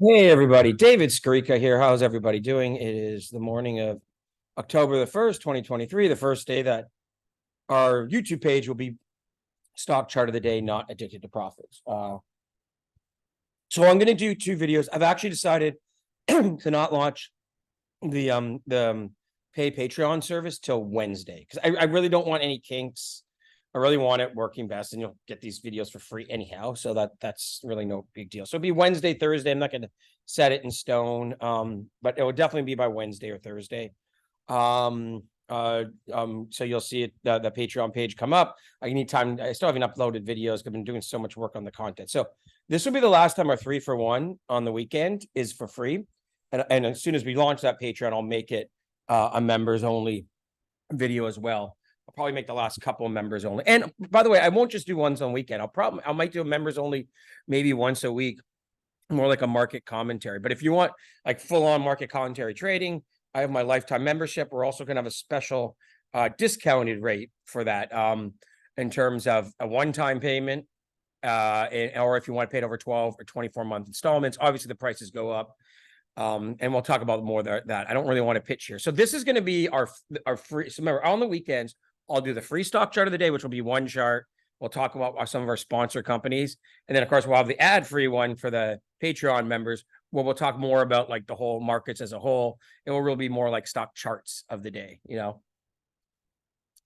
Hey everybody, David Skarika here. How's everybody doing? It is the morning of October the 1st, 2023, the first day that our YouTube page will be stock chart of the day, not addicted to profits. So I'm going to do two videos. I've actually decided to not launch the pay Patreon service till Wednesday because I really don't want any kinks. I really want it working best, and you'll get these videos for free anyhow. So that's really no big deal. So it'll be Wednesday, Thursday. I'm not going to set it in stone, but it will definitely be by Wednesday or Thursday. So you'll see it the Patreon page come up. I need time. I still haven't uploaded videos. I've been doing so much work on the content. So this will be the last time our 3-for-1 on the weekend is for free. And as soon as we launch that Patreon, I'll make it a members only video as well. I'll probably make the last couple of members only. And by the way, I won't just do ones on weekend. I might do a members only maybe once a week, more like a market commentary. But if you want like full on market commentary trading, I have my lifetime membership. We're also going to have a special discounted rate for that in terms of a one-time payment, or if you want to pay it over 12 or 24-month installments. Obviously, the prices go up. And we'll talk about more that. I don't really want to pitch here. So this is going to be our free. So remember, on the weekends, I'll do the free stock chart of the day, which will be one chart. We'll talk about some of our sponsor companies. And then, of course, we'll have the ad-free one for the Patreon members, where we'll talk more about like the whole markets as a whole. It will really be more like stock charts of the day,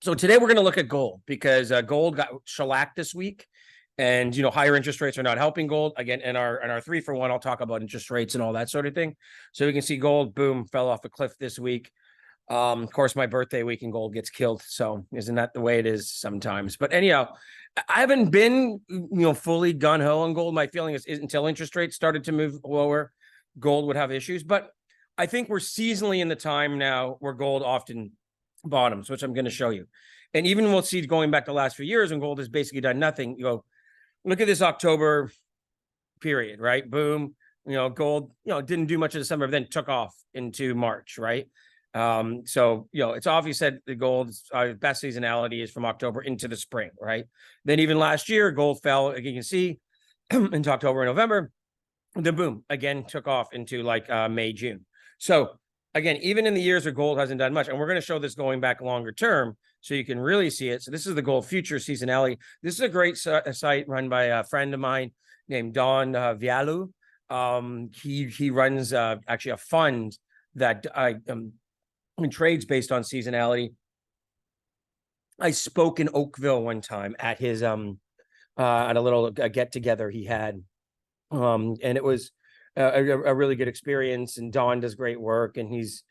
So today we're going to look at gold because gold got shellacked this week. And higher interest rates are not helping gold. Again, in our 3-for-1, I'll talk about interest rates and all that sort of thing. So we can see gold, boom, fell off a cliff this week. Of course, my birthday week and gold gets killed. So isn't that the way it is sometimes? But anyhow, I haven't been fully gung-ho on gold. My feeling is until interest rates started to move lower, gold would have issues. But I think we're seasonally in the time now where gold often bottoms, which I'm going to show you. And even we'll see going back the last few years when gold has basically done nothing, look at this October period, right? Boom. Gold, didn't do much of the summer, then took off into March, right? So, it's obvious that the gold's best seasonality is from October into the spring, right? Then even last year, gold fell, like you can see, into October and November. Then boom, again, took off into like May, June. So again, even in the years where gold hasn't done much, and we're going to show this going back longer term, so you can really see it. So this is the gold future seasonality. This is a great site run by a friend of mine named Don Vialu. He runs actually a fund that trades based on seasonality. I spoke in Oakville one time at his at a little get together he had, and it was a really good experience. And Don does great work, and he's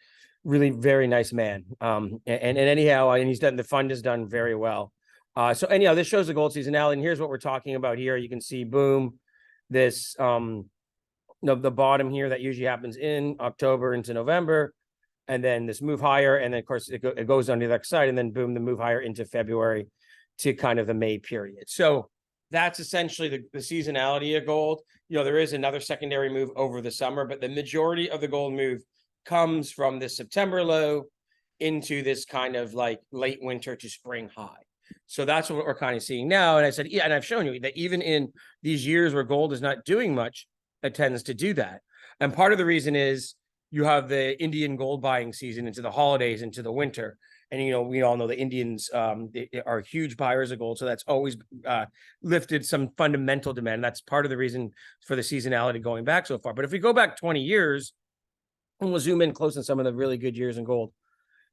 really very nice man. And anyhow, and he's done, the fund has done very well. So anyhow, this shows the gold seasonality. And here's what we're talking about here. You can see, boom, this, the bottom here that usually happens in October into November. And then this move higher. And then, of course, it goes on the other side. And then, boom, the move higher into February to kind of the May period. So that's essentially the seasonality of gold. There is another secondary move over the summer, but the majority of the gold move comes from this September low into this kind of like late winter to spring high. So that's what we're kind of seeing now. And I said, yeah, and I've shown you that even in these years where gold is not doing much, it tends to do that. And part of the reason is you have the Indian gold buying season into the holidays, into the winter. And, we all know the Indians they are huge buyers of gold. So that's always lifted some fundamental demand. That's part of the reason for the seasonality going back so far. But if we go back 20 years, and we'll zoom in close on some of the really good years in gold.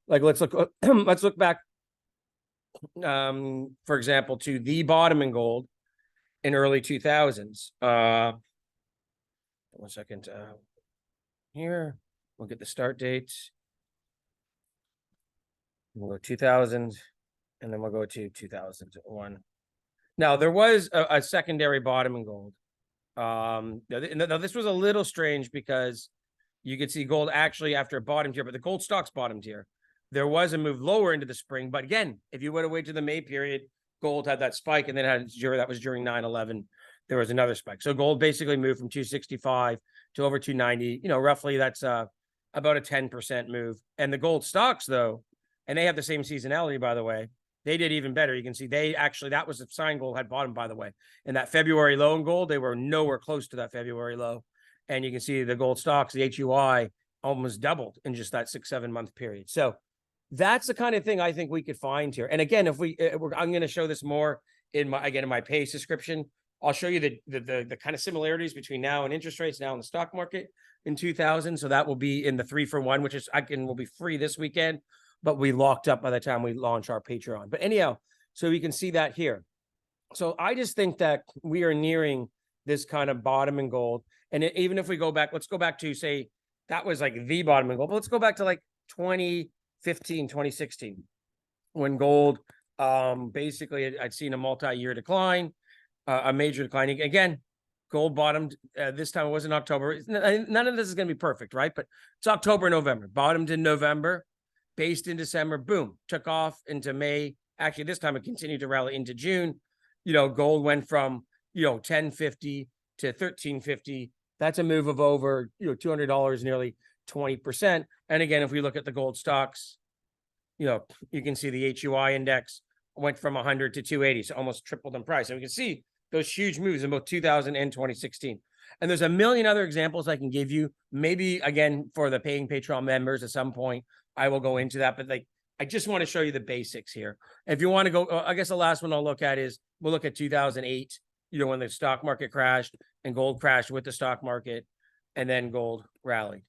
Like let's look back, for example, to the bottom in gold in early 2000s. 1 second. Here, we'll get the start date. We'll go 2000, and then we'll go to 2001. Now, there was a secondary bottom in gold. Now, this was a little strange because you could see gold actually after it bottomed here, but the gold stocks bottomed here. There was a move lower into the spring. But again, if you would have waited to the May period, gold had that spike, and then that was during 9/11. There was another spike. So gold basically moved from 265 to over 290. Roughly that's about a 10% move. And the gold stocks, though, and they have the same seasonality, by the way, they did even better. You can see that was a sign gold had bottomed, by the way. In that February low in gold, they were nowhere close to that February low. And you can see the gold stocks, the HUI, almost doubled in just that 6-7 month period. So that's the kind of thing I think we could find here. And again, if I'm going to show this more in my pace description. I'll show you the kind of similarities between now and interest rates now in the stock market in 2000. So that will be in the 3-for-1, which is will be free this weekend, but we locked up by the time we launch our Patreon. But anyhow, so you can see that here. So I just think that we are nearing this kind of bottom in gold. And even if we go back, let's go back to say that was like the bottom in gold. But let's go back to like 2015, 2016, when gold basically I'd seen a multi-year decline. A major decline. Again, gold bottomed this time. It wasn't October. None of this is going to be perfect, right? But it's October, November. Bottomed in November, based in December. Boom, took off into May. Actually, this time it continued to rally into June. Gold went from 1050 to 1350. That's a move of over $200, nearly 20%. And again, if we look at the gold stocks, you can see the HUI index went from 100 to 280, so almost tripled in price. And we can see those huge moves in both 2000 and 2016. And there's a million other examples I can give you. Maybe, again, for the paying Patreon members at some point, I will go into that. But I just want to show you the basics here. If you want to go, I guess the last one I'll look at is, we'll look at 2008, when the stock market crashed and gold crashed with the stock market, and then gold rallied.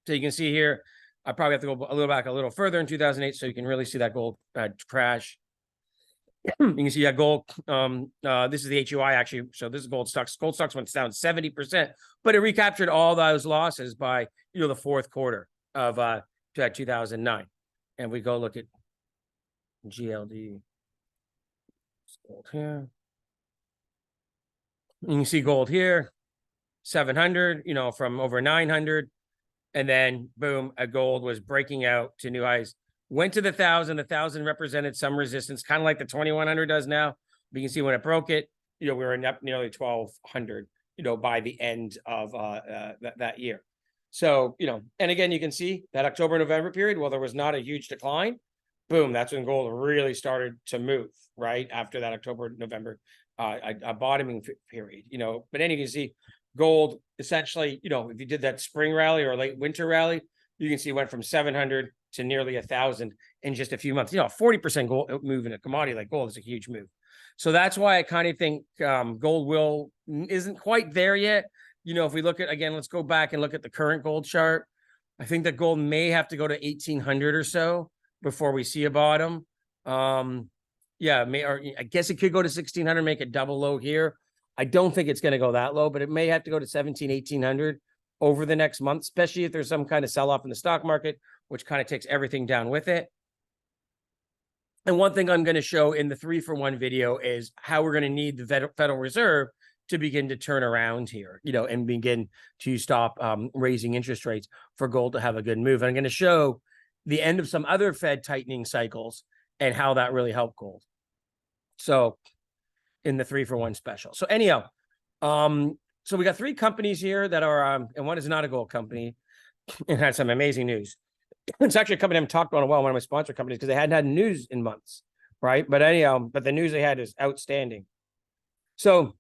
So you can see here, I probably have to go a little back a little further in 2008 so you can really see that gold crash. You can see that gold. This is the HUI actually. So this is gold stocks. Gold stocks went down 70%, but it recaptured all those losses by the fourth quarter of 2009. And we go look at GLD. Gold here. You can see gold here, 700. From over 900, and then boom, a gold was breaking out to new highs. Went to the 1,000. The 1,000 represented some resistance, kind of like the 2,100 does now. But you can see when it broke it, we were up nearly 1,200, by the end of that year. So, and again, you can see that October, November period, well, there was not a huge decline. Boom, that's when gold really started to move, right? After that October, November, a bottoming period, But then you can see gold essentially, if you did that spring rally or late winter rally, you can see it went from 700 to nearly 1,000 in just a few months. 40% gold move in a commodity like gold is a huge move. So that's why I kind of think gold isn't quite there yet. If we look at, again, let's go back and look at the current gold chart. I think that gold may have to go to 1,800 or so before we see a bottom. I guess it could go to 1,600, make a double low here. I don't think it's going to go that low, but it may have to go to 1,800 over the next month, especially if there's some kind of sell-off in the stock market, which kind of takes everything down with it. And one thing I'm going to show in the 3-for-1 video is how we're going to need the Federal Reserve to begin to turn around here, and begin to stop raising interest rates for gold to have a good move. And I'm going to show the end of some other Fed tightening cycles and how that really helped gold. So in the 3-for-1 special. So anyhow, so we got 3 companies here that are, and one is not a gold company and had some amazing news. It's actually a company I haven't talked about in a while, one of my sponsor companies, because they hadn't had news in months, right? But anyhow, but the news they had is outstanding. So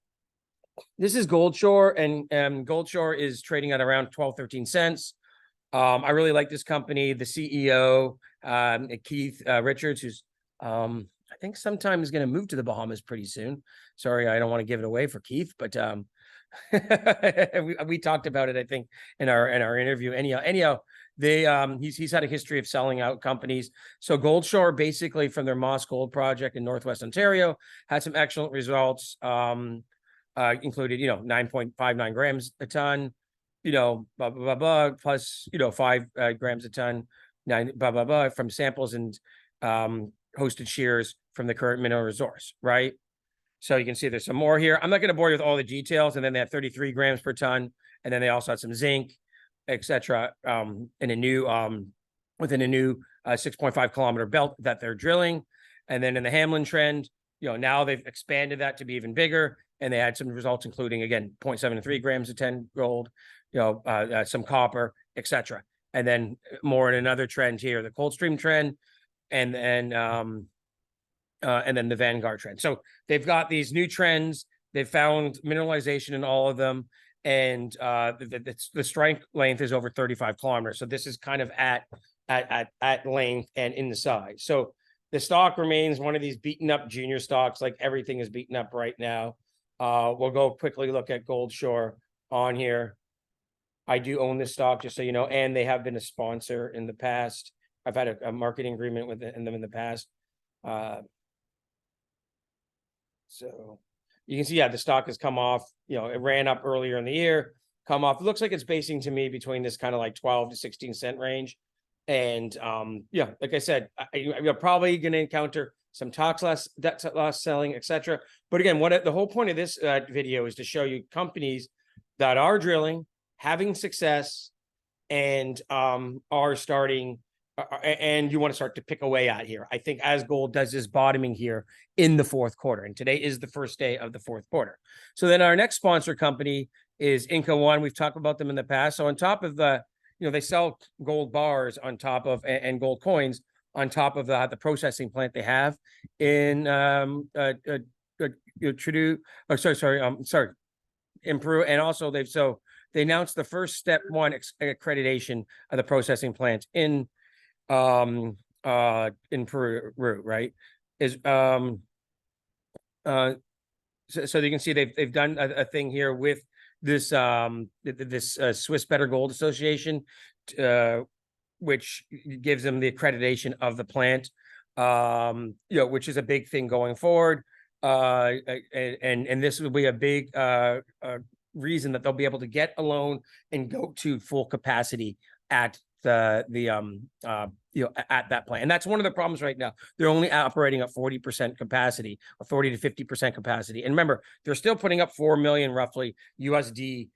this is Goldshore, and Goldshore is trading at around 12, 13 cents. I really like this company. The CEO, Keith Richards, who's I think sometime is going to move to the Bahamas pretty soon. Sorry, I don't want to give it away for Keith, but we talked about it, I think, in our interview. Anyhow, he's had a history of selling out companies. So Goldshore, basically from their Moss Gold project in Northwest Ontario, had some excellent results. Included 9.59 grams a ton, plus 5 grams a ton, 9 from samples and hosted shears from the current mineral resource, right? So you can see there's some more here. I'm not going to bore you with all the details. And then they have 33 grams per ton. And then they also had some zinc, etc. In a new within a new 6.5 kilometer belt that they're drilling. And then in the Hamlin trend, now they've expanded that to be even bigger. And they had some results, including, again, 0.73 grams of 10 gold, some copper, etc. And then more in another trend here, the Coldstream trend, and then the Vanguard trend. So they've got these new trends They found mineralization in all of them, and the strike length is over 35 kilometers. So this is kind of at length and in the size. So the stock remains one of these beaten up junior stocks, like everything is beaten up right now. We'll go quickly look at Goldshore on here. I do own this stock, just so you know, and they have been a sponsor in the past. I've had a marketing agreement with them in the past. So you can see, yeah, the stock has come off. You know, it ran up earlier in the year, come off. It looks like it's basing to me between this kind of like 12 to 16 cent range. And yeah, like I said, you're probably going to encounter some debt loss selling, etc. But again, the whole point of this video is to show you companies that are drilling, having success, and are starting, and you want to start to pick away at here. I think as gold does this bottoming here in the fourth quarter, and today is the first day of the fourth quarter. So then our next sponsor company is Inca One. We've talked about them in the past. So on top of the, you know, they sell gold bars on top of, and gold coins on top of the processing plant they have in in Peru. And also they announced the first step one accreditation of the processing plant in Peru, right? Is so you can see they've done a thing here with this Swiss Better Gold Association, which gives them the accreditation of the plant, you know, which is a big thing going forward. And this will be a big reason that they'll be able to get a loan and go to full capacity at at that plant. And that's one of the problems right now. They're only operating at 40% capacity, or 40 to 50% capacity. And remember, they're still putting up 4 million roughly USD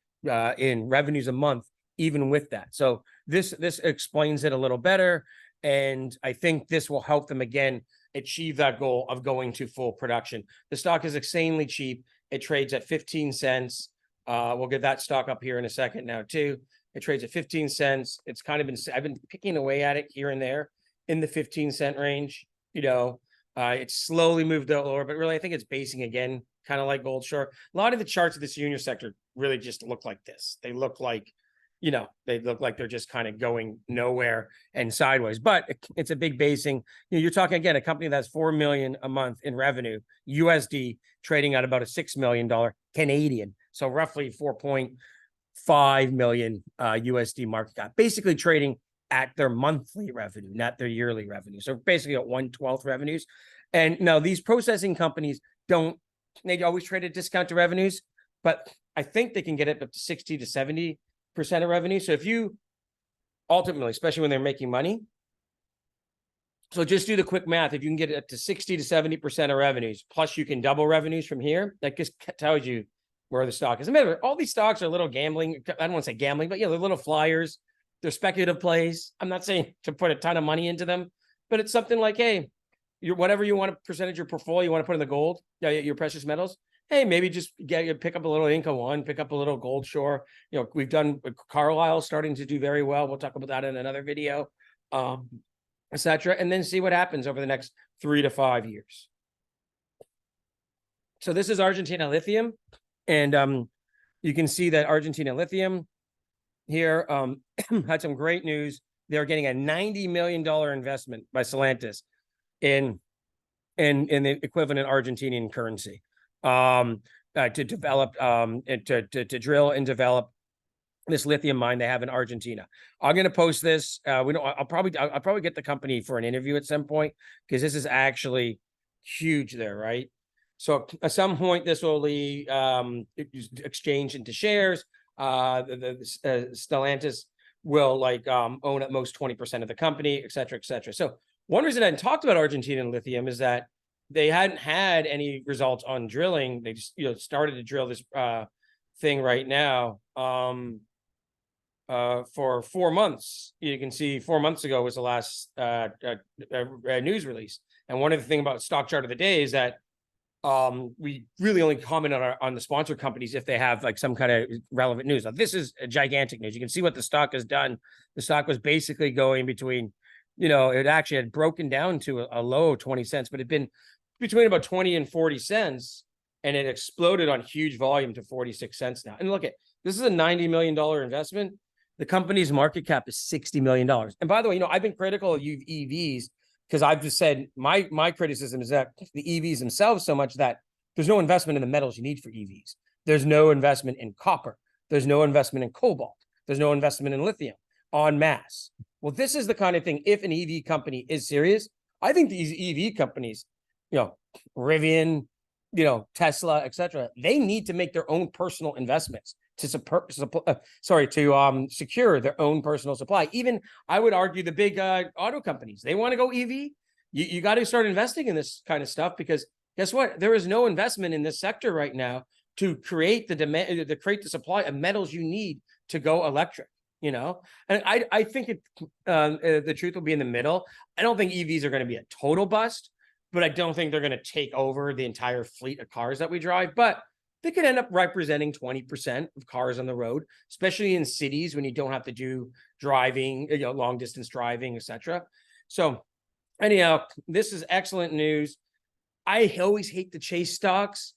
in revenues a month, even with that. So this explains it a little better. And I think this will help them again achieve that goal of going to full production. The stock is insanely cheap. It trades at 15 cents. We'll get that stock up here in a second now too. It trades at 15 cents. It's kind of been, I've been picking away at it here and there in the 15-cent range. You know, it's slowly moved out lower, but really I think it's basing again, kind of like Goldshore. A lot of the charts of this junior sector really just look like this. They look like, you know, they look like they're just kind of going nowhere and sideways, but it's a big basing. You know, you're talking again, a company that's 4 million a month in revenue, USD, trading at about a $6 million Canadian. So roughly 4.5 million USD market cap, basically trading at their monthly revenue, not their yearly revenue. So basically at 1/12 revenues. And now these processing companies they always trade at discount to revenues, but I think they can get it up to 60 to 70% of revenue. So if you ultimately, especially when they're making money, so just do the quick math. If you can get it up to 60 to 70% of revenues, plus you can double revenues from here, that just tells you where the stock is. Remember, all these stocks are little gambling. I don't want to say gambling, but yeah, they're little flyers. They're speculative plays. I'm not saying to put a ton of money into them, but it's something like, hey, whatever you want to percentage your portfolio, you want to put in the gold, your precious metals. Hey, maybe just pick up a little Inca One, pick up a little Goldshore. You know, we've done Carlisle starting to do very well. We'll talk about that in another video, etc. And then see what happens over the next 3 to 5 years. So this is Argentina Lithium. And you can see that Argentina Lithium here had some great news. They're getting a $90 million investment by Stellantis in the equivalent Argentinian currency to develop to drill and develop this lithium mine they have in Argentina. I'm going to post this. I'll probably get the company for an interview at some point, because this is actually huge there, right? So at some point, this will be exchanged into shares. Stellantis will own at most 20% of the company, et cetera, et cetera. So one reason I hadn't talked about Argentina Lithium is that they hadn't had any results on drilling. They just started to drill this thing right now for 4 months. You can see 4 months ago was the last news release. And one of the things about stock chart of the day is that we really only comment on the sponsor companies if they have some kind of relevant news. Now, this is a gigantic news. You can see what the stock has done. The stock was basically going between, it actually had broken down to a low of 20 cents, but it had been between about 20 and 40 cents. and it exploded on huge volume to 46 cents now. And look at this is a $90 million investment. The company's market cap is $60 million. And by the way, I've been critical of EVs because I've just said my criticism is that the EVs themselves so much that there's no investment in the metals you need for EVs. There's no investment in copper. There's no investment in cobalt. There's no investment in lithium en masse. Well, this is the kind of thing, if an EV company is serious, I think these EV companies, Rivian, Tesla, etc., they need to make their own personal investments to secure their own personal supply. Even I would argue the big auto companies, they want to go EV. You got to start investing in this kind of stuff because guess what? There is no investment in this sector right now to create the demand, to create the supply of metals you need to go electric. And I think the truth will be in the middle. I don't think EVs are going to be a total bust, but I don't think they're going to take over the entire fleet of cars that we drive. But they could end up representing 20% of cars on the road, especially in cities when you don't have to do driving, long distance driving, etc. So anyhow, this is excellent news. I always hate to chase stocks,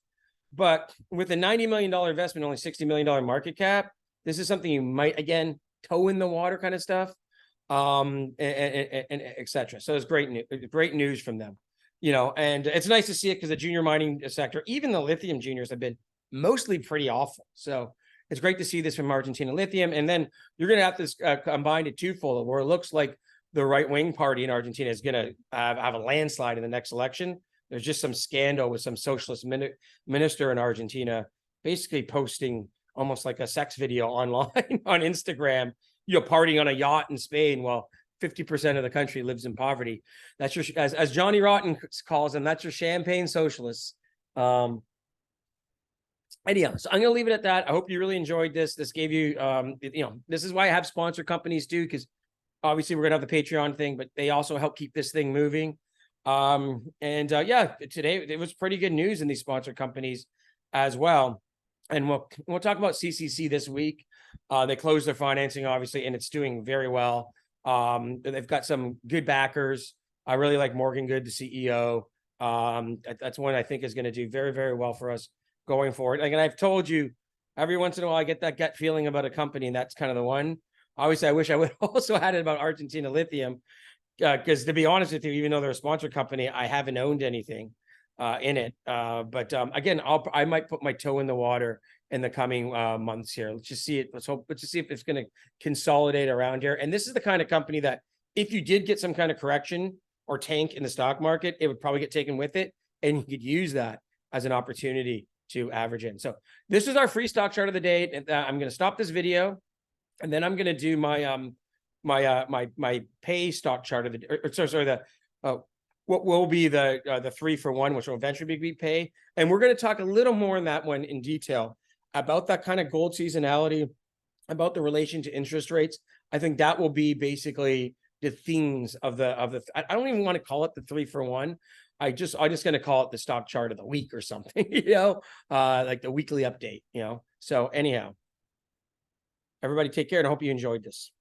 but with a $90 million investment, only $60 million market cap, this is something you might, again, toe in the water kind of stuff, and etc. So it's great news from them, and it's nice to see it because the junior mining sector, even the lithium juniors, have been mostly pretty awful. So it's great to see this from Argentina Lithium. And then you're going to have this combined at twofold, where it looks like the right-wing party in Argentina is going to have a landslide in the next election. There's just some scandal with some socialist minister in Argentina basically posting almost like a sex video online on Instagram, partying on a yacht in Spain while 50% of the country lives in poverty. That's your, as Johnny Rotten calls them, that's your champagne socialists. Anyhow, so I'm going to leave it at that. I hope you really enjoyed this. This gave you, this is why I have sponsor companies too, because obviously we're going to have the Patreon thing, but they also help keep this thing moving. Yeah, today it was pretty good news in these sponsor companies as well. And we'll talk about CCC this week. They closed their financing, obviously, and it's doing very well. They've got some good backers. I really like Morgan Good, the CEO. That's one I think is going to do very, very well for us going forward. Like, and I've told you, every once in a while, I get that gut feeling about a company, and that's kind of the one. Obviously, I wish I would also had it about Argentina Lithium, because to be honest with you, even though they're a sponsor company, I haven't owned anything in it. But again, I might put my toe in the water in the coming months here. Let's just see it. Let's just see if it's going to consolidate around here. And this is the kind of company that if you did get some kind of correction or tank in the stock market, it would probably get taken with it, and you could use that as an opportunity to average in. So this is our free stock chart of the day. And I'm going to stop this video, and then I'm going to do my my pay stock chart of the what will be the 3-for-1, which will eventually be pay. And we're going to talk a little more on that one in detail about that kind of gold seasonality, about the relation to interest rates. I think that will be basically the themes of the I don't even want to call it the 3-for-1. I'm just going to call it the stock chart of the week or something, like the weekly update, So anyhow, everybody take care, and I hope you enjoyed this.